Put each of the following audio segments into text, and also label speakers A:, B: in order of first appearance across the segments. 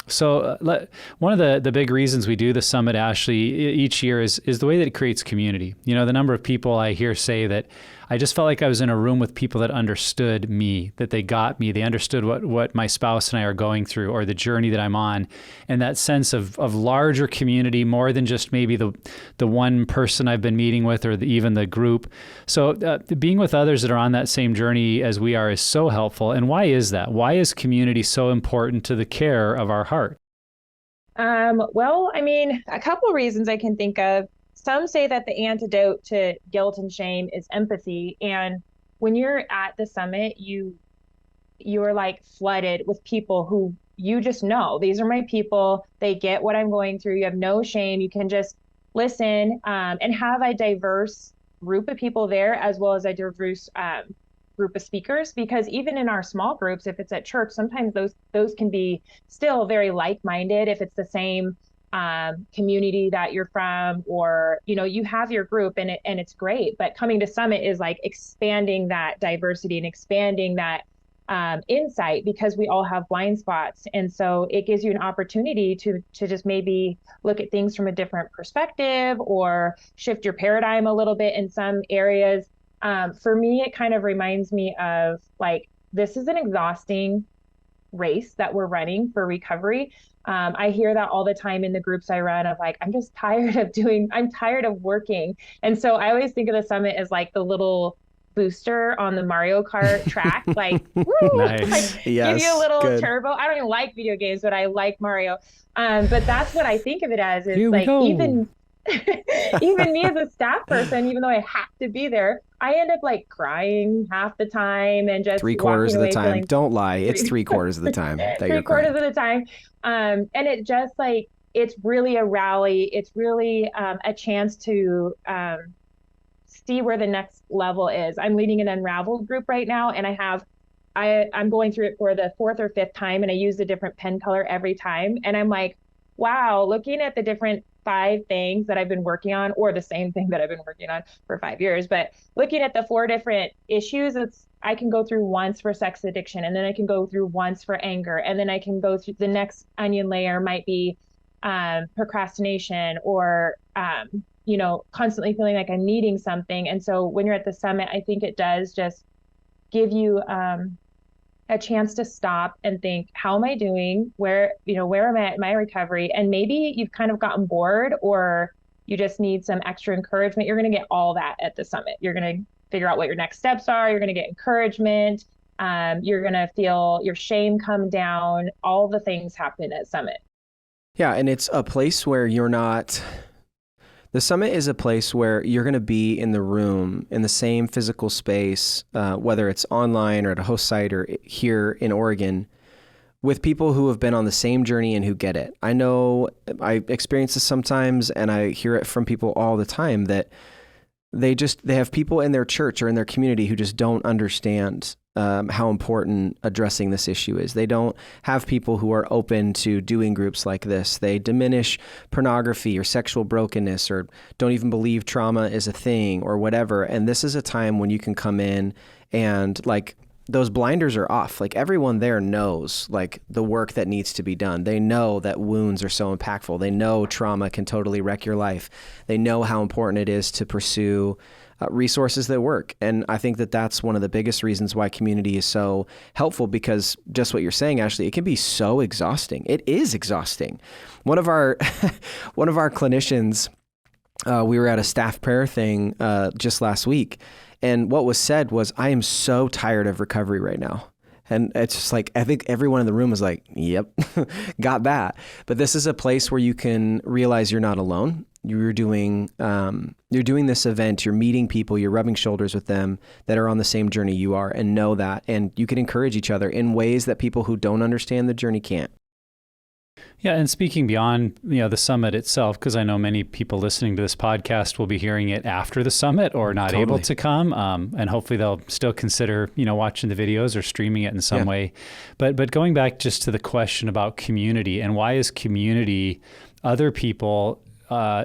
A: So one of the big reasons we do the summit, Ashley, each year is the way that it creates community. You know, the number of people I hear say that I just felt like I was in a room with people that understood me, that they got me, they understood what my spouse and I are going through or the journey that I'm on. And that sense of larger community, more than just maybe the one person I've been meeting with or even the group. So being with others that are on that same journey as we are is so helpful. And why is that? Why is community so important to the care of our heart?
B: Well, I mean, a couple reasons I can think of. Some say that the antidote to guilt and shame is empathy. And when you're at the summit, you're like flooded with people who you just know. These are my people. They get what I'm going through. You have no shame. You can just listen, and have a diverse group of people there, as well as a diverse group of speakers. Because even in our small groups, if it's at church, sometimes those can be still very like-minded if it's the same community that you're from, or you have your group, and it's great. But coming to summit is like expanding that diversity and expanding that insight, because we all have blind spots. And so it gives you an opportunity to just maybe look at things from a different perspective, or shift your paradigm a little bit in some areas. For me, it kind of reminds me of like, this is an exhausting race that we're running for recovery. I hear that all the time in the groups I run of like, I'm tired of working. And so I always think of the summit as like the little booster on the Mario Kart track, like, woo,
A: Nice.
B: like give
C: Yes,
B: you a little
C: good.
B: turbo. I don't even like video games, but I like Mario. But that's what I think of it as, is
A: Here we
B: like,
A: go.
B: even me as a staff person, even though I have to be there, I end up like crying half the time and just
C: Three quarters
B: walking
C: of the
B: away
C: time.
B: feeling
C: Don't lie. It's 3/4 of the time that you're
B: three quarters
C: crying.
B: of the time. And it just like, it's really a rally. It's really a chance to see where the next level is. I'm leading an Unraveled group right now, and I'm going through it for the fourth or fifth time, and I use a different pen color every time. And I'm like, wow, looking at the different 5 things that I've been working on, or the same thing that I've been working on for 5 years, but looking at the 4 different issues, I can go through once for sex addiction, and then I can go through once for anger, and then I can go through the next onion layer might be procrastination, or constantly feeling like I'm needing something. And so when you're at the summit, I think it does just give you a chance to stop and think, how am I doing? Where am I at my recovery? And maybe you've kind of gotten bored, or you just need some extra encouragement. You're going to get all that at the summit. You're going to figure out what your next steps are. You're going to get encouragement. You're going to feel your shame come down. All the things happen at summit.
C: Yeah, and it's a place where the summit is a place where you're going to be in the room, in the same physical space, whether it's online or at a host site or here in Oregon, with people who have been on the same journey and who get it. I know I experience this sometimes, and I hear it from people all the time, that they have people in their church or in their community who just don't understand how important addressing this issue is. They don't have people who are open to doing groups like this. They diminish pornography or sexual brokenness, or don't even believe trauma is a thing or whatever. And this is a time when you can come in and like, those blinders are off. Like, everyone there knows like the work that needs to be done. They know that wounds are so impactful. They know trauma can totally wreck your life. They know how important it is to pursue resources that work. And I think that that's one of the biggest reasons why community is so helpful, because just what you're saying, Ashley, it can be so exhausting. It is exhausting. One of our clinicians, we were at a staff prayer thing just last week, and what was said was, I am so tired of recovery right now. And it's just like, I think everyone in the room was like, yep, got that. But this is a place where you can realize you're not alone. You're doing this event, you're meeting people, you're rubbing shoulders with them that are on the same journey you are, and know that. And you can encourage each other in ways that people who don't understand the journey can't.
A: Yeah, and speaking beyond the summit itself, because I know many people listening to this podcast will be hearing it after the summit or not able to come, and hopefully they'll still consider watching the videos or streaming it in some way. But going back just to the question about community, and why is community, other people,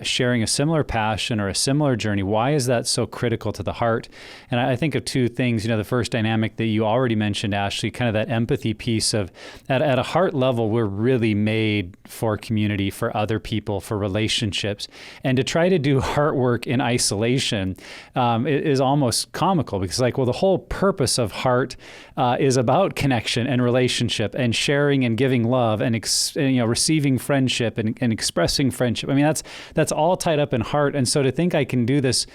A: sharing a similar passion or a similar journey, why is that so critical to the heart? And I think of two things. The first dynamic that you already mentioned, Ashley, kind of that empathy piece of at a heart level, we're really made for community, for other people, for relationships. And to try to do heart work in isolation is almost comical, because the whole purpose of heart is about connection and relationship and sharing and giving love and receiving friendship and expressing friendship. I mean, that's all tied up in heart. And so to think I can do this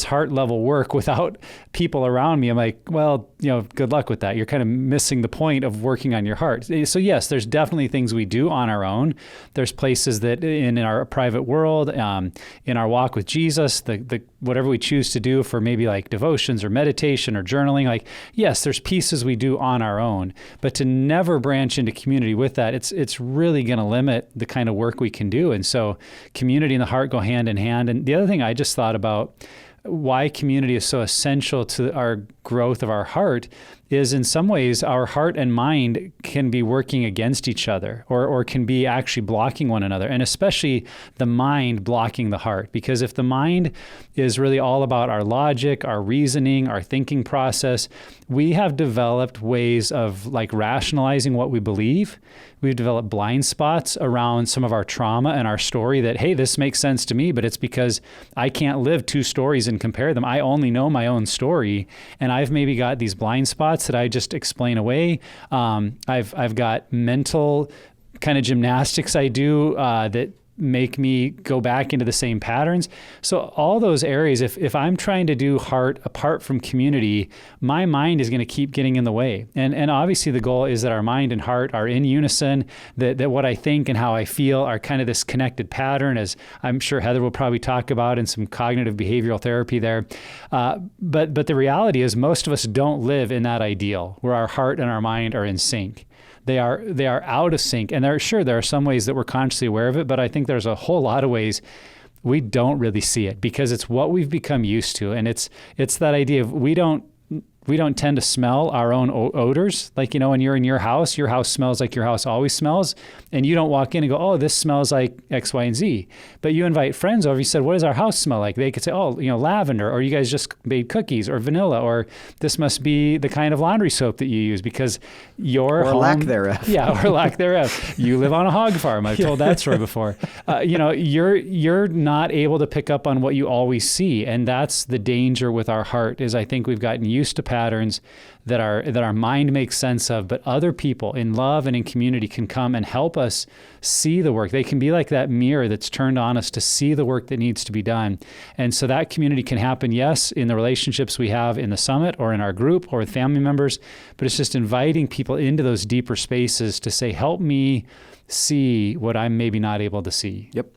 A: heart level work without people around me, I'm like, well, good luck with that. You're kind of missing the point of working on your heart. So yes, there's definitely things we do on our own. There's places that in our private world, in our walk with Jesus, the whatever we choose to do for maybe like devotions or meditation or journaling, yes, there's pieces we do on our own, but to never branch into community with that, it's really going to limit the kind of work we can do. And so community and the heart go hand in hand. And the other thing I just thought about, why community is so essential to our growth of our heart, is in some ways our heart and mind can be working against each other, or can be actually blocking one another, and especially the mind blocking the heart. Because if the mind is really all about our logic, our reasoning, our thinking process, we have developed ways of rationalizing what we believe. We've developed blind spots around some of our trauma and our story that, hey, this makes sense to me, but it's because I can't live two stories and compare them. I only know my own story, and I've maybe got these blind spots that I just explain away. I've got mental kind of gymnastics I do that make me go back into the same patterns. So all those areas, if I'm trying to do heart apart from community, my mind is going to keep getting in the way. And obviously the goal is that our mind and heart are in unison, that what I think and how I feel are kind of this connected pattern, as I'm sure Heather will probably talk about in some cognitive behavioral therapy there. But the reality is most of us don't live in that ideal where our heart and our mind are in sync. They are out of sync. And there are some ways that we're consciously aware of it, but I think there's a whole lot of ways we don't really see it, because it's what we've become used to. And it's that idea of we don't tend to smell our own odors. When you're in your house smells like your house always smells. And you don't walk in and go, oh, this smells like X, Y, and Z. But you invite friends over, you said, what does our house smell like? They could say, oh, lavender, or you guys just made cookies, or vanilla, or this must be the kind of laundry soap that you use because your home... Or
C: lack thereof.
A: Yeah, or lack thereof. You live on a hog farm. I've told that story before. You're not able to pick up on what you always see. And that's the danger with our heart, is I think we've gotten used to patterns that our mind makes sense of, but other people in love and in community can come and help us see the work. They can be like that mirror that's turned on us to see the work that needs to be done. And so that community can happen, yes, in the relationships we have in the summit or in our group or with family members, but it's just inviting people into those deeper spaces to say, help me see what I'm maybe not able to see.
C: Yep.